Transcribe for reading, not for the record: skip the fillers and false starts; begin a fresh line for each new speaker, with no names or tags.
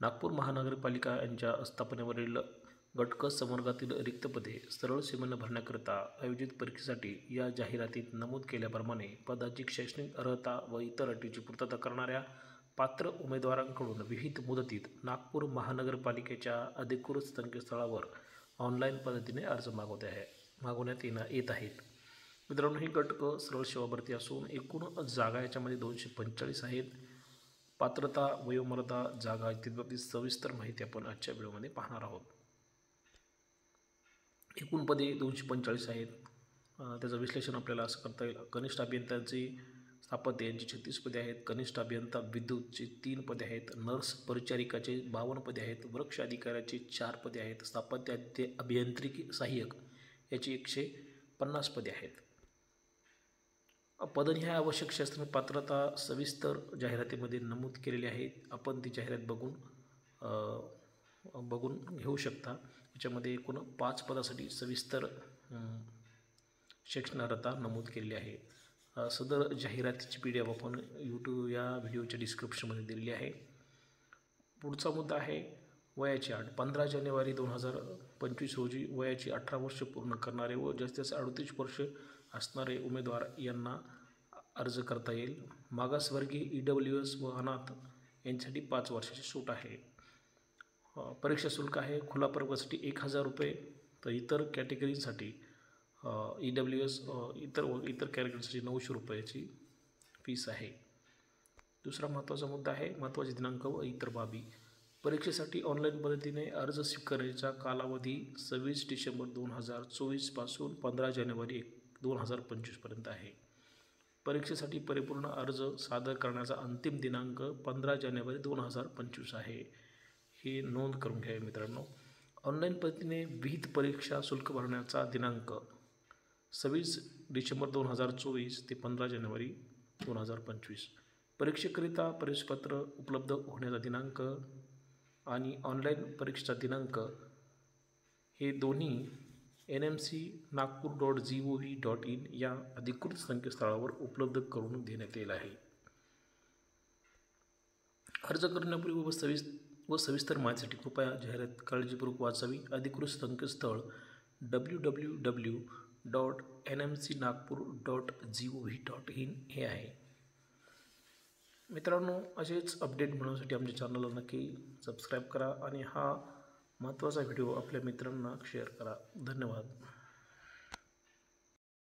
नागपूर महानगरपालिका यांच्या स्थापनेवरील गट क संवर्गातील रिक्त पदे सरळ सीमेने भरण्याकरिता आयोजित परीक्षेसाठी या जाहिरातीत नमूद केल्याप्रमाणे पदाची शैक्षणिक अर्हता व इतर अटीची पूर्तता करणाऱ्या पात्र उमेदवारांकडून विहित मुदतीत नागपूर महानगरपालिकेच्या अधिकृत संकेतस्थळावर ऑनलाईन पद्धतीने अर्ज मागवण्यात येत आहेत। मित्रांनो, ही गट क सरळ सेवा भरती असून एकूण जागा याच्यामध्ये 245 आहेत। पात्रता, वयोमर्यादा, जागा इत्यादी सविस्तर माहिती आपण आजच्या व्हिडिओमध्ये पाहणार आहोत। एकूण पदे 245 आहेत। त्याचं विश्लेषण आपल्याला असं करता येईल। कनिष्ठ अभियंत्याची स्थापत्य यांची 36 पदे आहेत। कनिष्ठ अभियंता विद्युतची 3 पदे आहेत। नर्स परिचारिकाचे 52 पदे आहेत। वृक्ष अधिकाऱ्याची 4 पदे आहेत। स्थापत्य अभियांत्रिकी सहाय्यक याची 150 पदे आहेत। पदं ह्या आवश्यक शैक्षणिक पात्रता सविस्तर जाहिरातीमध्ये नमूद केलेली आहे। आपण ती जाहिरात बघून घेऊ शकता। याच्यामध्ये एकूण 5 पदासाठी सविस्तर शैक्षणिक अर्हता नमूद केलेली आहे। सदर जाहिरातीची PDF आपण YouTube या व्हिडिओच्या डिस्क्रिप्शनमध्ये दिलेली आहे। पुढचा मुद्दा आहे वयाची अट। 15 जानेवारी 2025 रोजी वयाची 18 वर्ष पूर्ण करणारे व जास्तीत 38 वर्ष असणारे उमेदवार यांना अर्ज करता येईल। मागासवर्गीय EWS व अनाथ यांच्यासाठी 5 वर्षाची सूट आहे। परीक्षा शुल्क आहे खुला प्रवर्गासाठी 1000 रुपये, तर इतर कॅटेगरीसाठी EWS इतर कॅटेगरीसाठी 900 रुपयाची फीस आहे। दुसरा महत्त्वाचा मुद्दा आहे महत्त्वाचे दिनांक व इतर बाबी। परीक्षेसाठी ऑनलाईन पद्धतीने अर्ज स्वीकारण्याचा कालावधी 26 डिसेंबर 2024 पासून 15 जानेवारी 2025 पर्यंत आहे। परीक्षेसाठी परिपूर्ण अर्ज सादर करण्याचा अंतिम दिनांक 15 जानेवारी 2025 आहे। ही नोंद करून घ्या मित्रांनो। ऑनलाईन पद्धतीने विहित परीक्षा शुल्क भरण्याचा दिनांक 26 डिसेंबर 2024 ते 15 जानेवारी 2025। परीक्षेकरिता प्रवेशपत्र उपलब्ध होण्याचा दिनांक आणि ऑनलाईन परीक्षेचा दिनांक हे दोन्ही nmc.nagpur.gov.in या अधिकृत संकेतस्थळावर उपलब्ध करून देण्यात येईल आहे। अर्ज करण्यापूर्वी सविस्तर माहितीसाठी कृपया जाहिरात काळजीपूर्वक वाचावी। अधिकृत संकेतस्थळ www.nmc.nagpur.gov.in हे आहे। मित्रांनो, असेच अपडेट मिळवण्यासाठी आमच्या चॅनलला नक्की सबस्क्राईब करा आणि हा महत्त्वाचा व्हिडिओ आपल्या मित्रांना शेअर करा। धन्यवाद।